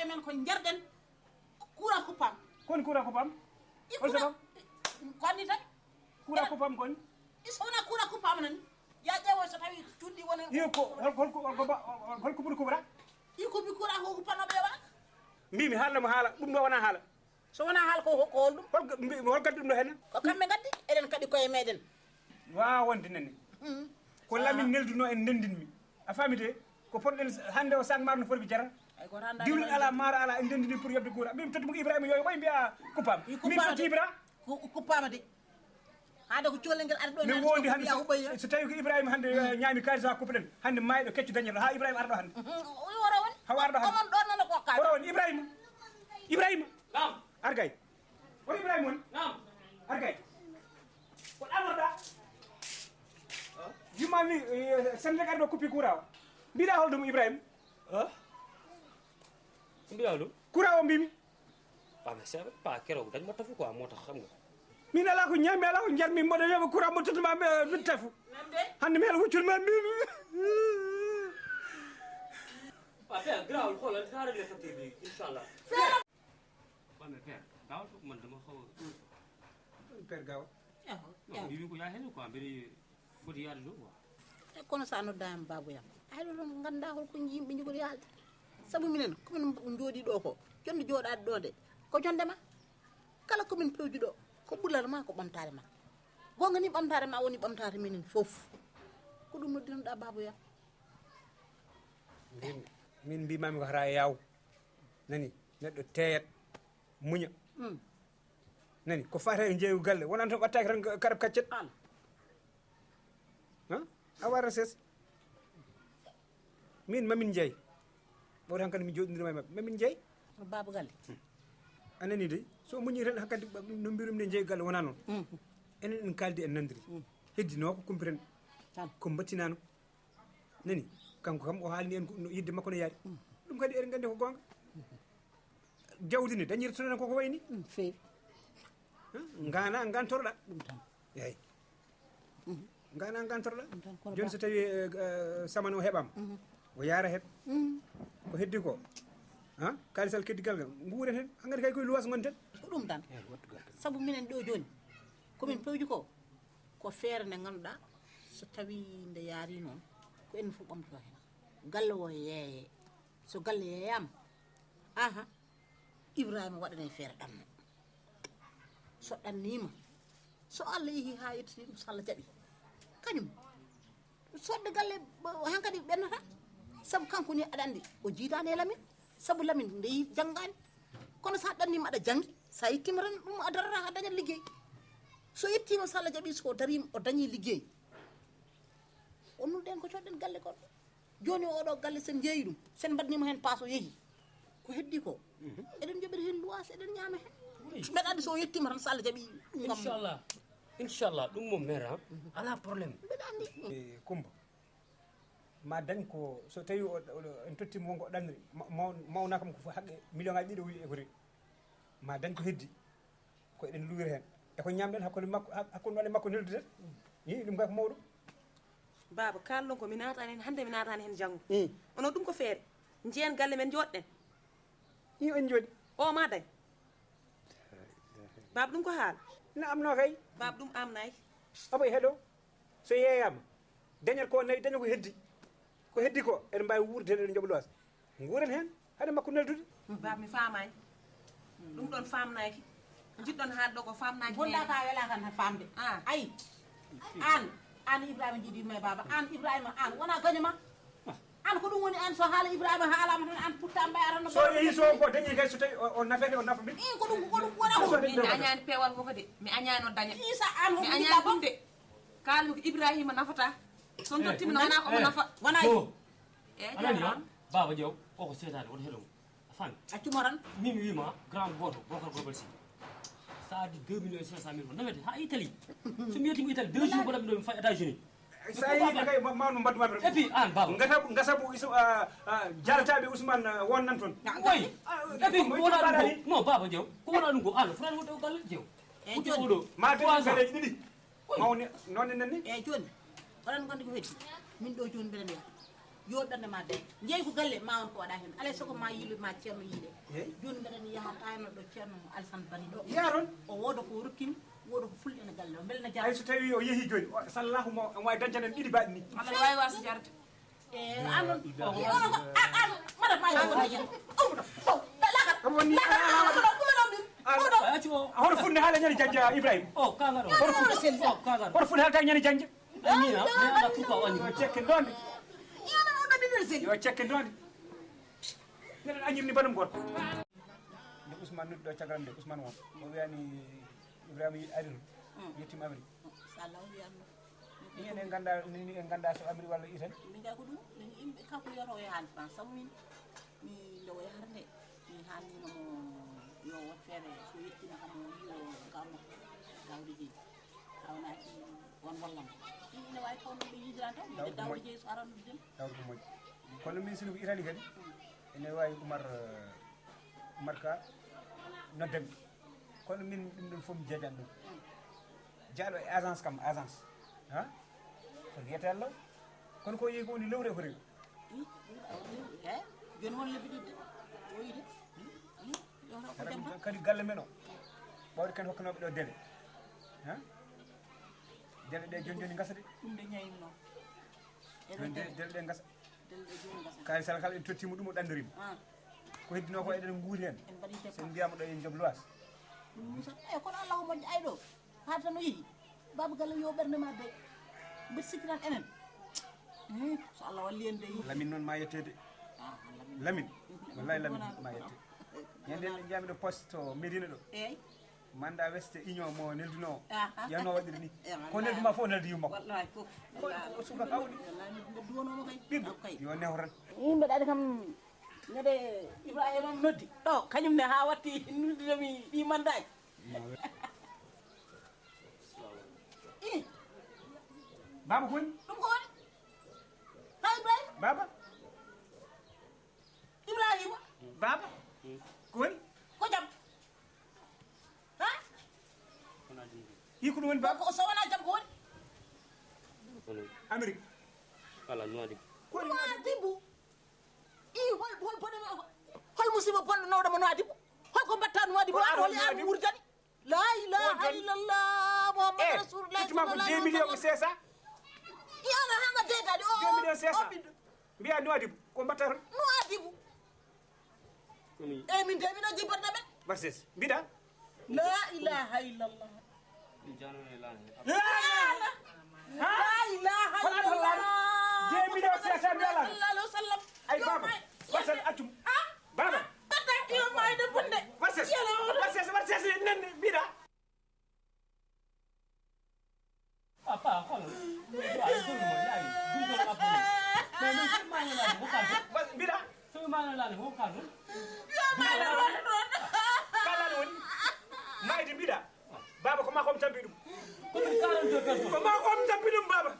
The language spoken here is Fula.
koye men ko jarɗen courant coupam kon courant coupam hol sabab konni tan courant coupam kon isona courant coupam nan ya ƴeewo so tawi cuuɗi wona iyo ko holko ɓuri kubra iko bi courant ko coupanoɓe wa mbimi haalamo haala ɗum ɗo wona haala so wona haala ko hol ɗum hol gaddi ɗum ɗo henne ko kamɓe gaddi eɗen kadi koye meɗen wawa wonde nenne ko lamin nelduno en ndendinmi a famide ko poɗɗen hande o sac maaro no foti jara diwlin ala maaro ala en ndendini pour yobde courant min tottimo ibrahima yoyo ɓoye mbiya coupam min totti ibra coupama de hade ko collel ngel arɗo min wondi hande so tawi ko ibrahima hande ñaami kalis ha coupe ɗen hande mayɗo kecco dañeɗo ha ibrahima arɗo hande wora woni hawa arɗo hande omon ɗonnano ko ka wora woni ibrahima nam argay o ibrahima woni nam argay ko ɗamorɗa jumami sende arɗo coupi courant o mbiɗa holɗum ibrahima mbiɗa ɗum courant o mbimi mais c'est pas keroog dañ ma tafu quoi moo tax xam nga min ala ko ñammi ala ko jarmi mboɗo yoɓa courant mo tottuma min tafu hande mi hela wucculma mbimi père grawul xoolal dinaa réglé facture bi inchallah waaw mais père gaaw man dama xaw père gawa mbimi ko yaa hen quoi mbiɗa foti yaade ɗo quoi e kono sa noddama baboyam hayɗo ɗon ganda holko yimɓe jogori yaalde saabu minen komin jooɗi ɗo ko jonde jooɗade ɗo de ko jondema kala komin pewji ɗo ko ɓullal ma ko ɓamtare ma gonga ni ɓamtare ma woni ɓamtare minen foof ko ɗum noddinoɗa baboyam min mbimami ko hara yaw nani neɗɗo teeyat muña nani ko fata e jeeyu galle wonanta ɓattaki tan karab kaccet a wara ses min mamin jeey ɓawde hankkadi mi joɗidirma e mabɓe mamin jeey baba galle anani de so muñi tan hankkadi no mbirum nde jeeyi galle wona noon enen en kaldi en nandiri heddino ko kumpiren ko battinano nani kanko kam o haalni en yidde makko no yaari ɗum kadi eɗen gandi ko gonga jawdi ne dañirta tonen koko wayni feewi gana gantoroɗa eyyi gana gantoroɗa joni so tawi samane o heɓama o yaara hen ko heddi ko kalisal keddigal ngal guuren hen hankkadi kay koye luwas gonten ko ɗum tan saabu minen ɗo joni komin pewji ko feere nde ganduɗa so tawi nde yaari noon ko en fof ɓamtoto hen galle o yeeye so galle yeeyama aha ibrahima waɗane feere ɗanno so ɗannima so Allah yeehi ha yettini ɗum so Allah jaaɓi kañum sodde galle hankkadi ɓennata saabu kanko ni aɗa andi o jiitani e lamin saabu lamin ndeyi janggani kono sa ɗannima aɗa janggi sa yettima tan ɗum a darata ha dañat liggey so yettima so Allah jaaɓi so darima o dañi liggey o nulɗen ko coɗɗen galle goɗɗo joni oɗo galle sen jeeyi ɗum sen mbaɗnima hen passe o yeehi ko heddi ko eɗen joɓiri hen luwas eɗen ñaama hen mbeɗa andi so yettima tan so Allah jaaɓi ɗum inchallah ɗum moom mère ala probléme mbeɗa andi Coumba ma dañ ko so tawi en tottima wonko o ɗanniri mawna kam ko haqqe million ngaji ɗiɗi o wi e ko rewi ma dañ ko heddi ko eɗen luwiri hen eko ñamɗen hakkude waɗe makko neldude i ɗum kay ko mawɗum baba kallon ko mi natani hen hande mi natani hen janggo ono ɗum ko feere jeen galle men joɗɗen i en jooɗi o ma dañ baba ɗum ko haala ina amno kay baba ɗum amnayi omo e heeɗo so yeeyama dañat ko nayi daña ko heddi ko eɗen mbawi wurde hen eɗen jooɓa luwas guuren hen haade makko neldude baba mi famani ɗum ɗon famnaki jiɗɗon haalɗo ko famnaki gonɗa ka wela tan famde ayi an ibrahima jiiɗima e baba an ibrahima an wona gañoma an ko ɗum woni an so haala ibrahima haalama tan an putta mbaya tan so yeehi so ko dañi kay so tawi o nafete o nafa min ko ɗum wona ko mi añani peewal koko de mi añani o daña isa an mi añani ɗum de kalmi ko ibrahima nafata son tottima no wona omo nafa wona anani baba Diaw koko seetade woto heɗomo a faami accuma tan min mi wima grand goto Bocar Global si sa addi 2 millions 500 mille ko nafete ha Italie somi yettimo Italie 2 jours mbaɗami ɗo mi fay États-Unis sa yiɗi kay mawno mbadduma et puis an baba gasabu jalataɓe Ousmane wonnan toon oui et puis ko wona ɗum ko non baba Diaw ko wona ɗum ko an fotani wonde o galle Diaw e oɗo ma dañi galleji ɗiɗi mawni noonne nanni eyyi joni oɗon gondi ko heddi min ɗo joni mbeɗen wiya yo ɓernde ma de jeeyi ko galle ma on ko waɗa hen alay soko ma yiiɓe ma ceerno yiiɗe joni mbeɗen yaha tawno ɗo ceerno Alassane Bari ɗo yaron o wooda ko rokkimi woda ko fulɗe ne galle o beele na ay jarata so tawi o yeehi joni sallahuma on wawi dañcanen ɗiɗi baɗi ni Allah wawi wasa jarata anon mara ma ɗum woni hoto funde haala ñani janja Ibrahima o kaga ɗo kaga ɗo hoto funde haalata ñani janja mina mi anda pourquoi wani yo cekke donde yo cekke donde neɗen añirni banum goto nde Ousmane noddi ɗo caggal nde Ousmane won o wiyani Ibrahima ari yettima Amérique salaw wiyatno ni enen ganda ni en ganda so Amérique walla Italie min gay ko ɗum min yimɓe kanko yoto o yahani France sabu min mi nde o yahata nde mi haalninomo yo wat feere so yettima kam yo gammo dawde jeeyi hawnaki won wallam ine wawi tawno ɓe yidiran taw mide dawde jeeyi so aranno dem tawde ko moƴƴi kono min sino ko Italie kadi ene wawi Oumar Ka noddemi kono min ɗum ɗon fof mi jeejan ɗum jaaɗo e agence kam agence ha ko wiyete law kono ko yehi ko woni lewre ko rewi e joni won lebbi ɗiɗi o yide yoto ko dem tan kadi galle men o ɓawde ken hokkanoɓe ɗo délai ha délai ɗe joni joni gasa de ɗum de ñayimi noon joni délai ɗe gasa dele ɗe joni gasa kaali sala kala en tottimo ɗum o ɗandirima ko heddino ko eɗen guuri hen en mbaɗi sen dépense mbiyama ɗo en job loise ɗum musa eyi kono Allah ko moƴƴi ay ɗo haata tan o yeehi baba galle yo ɓernde ma de mbeɗa sikkiran enen so Allah walli en de Lamine noon ma yettede Lamine wallahi Lamine ma yette ñande en jaami ɗo poste to Médina ɗo eyyi manda weste union mo nelduno Aha. yano waɗiri ni ko nelduma fof neldi yummakko wallahi fof ko suka kawɗi wallahi mbeɗa duwonomo kay ɓiɗɗo kay yo newran yimɓe ɗaɗi kam ñande Ibrahima noddi ɗo kañum ne ha watti noddinomi ɗi mandaji i baba ko woni ɗum ko woni ha Ibrahima baba Ibrahima baba ko woni ko jam ha hi ko ɗum woni baba ko so wona jam ko woni Amérique kala noadi ko woni Nouadhibou i hol bonɗema hol musiba bonɗo nawɗama Nouadhibou holko mbatta Nouadhibou an holi an wurjani la ilaha illallah Muhammad rasulullah ƴettima ko 2 millions ko 500 i ana hanga deytade 2 millions 500 mbiya Nouadhibou ko mbatta toon Nouadhibou eyyi min de mino jibatna ɓen barses mbiɗa la ilaha illallah janone lani la ilaha illallah 2 millions 500 mbiya lan sallallahu alaihi wasallam ay baba barsel accum baba tata yo mayde bunde barses nenne mbiɗa papa xool ay golu mo yaay dugol ak mais mais ci mañu la ko kalto mbiɗa so mañu la ko kalto yo mayde ɗon kalani woni mayde mbiɗa baba ko ma komi tampi ɗum ko 42 personnes ko ma komi tampi ɗum baba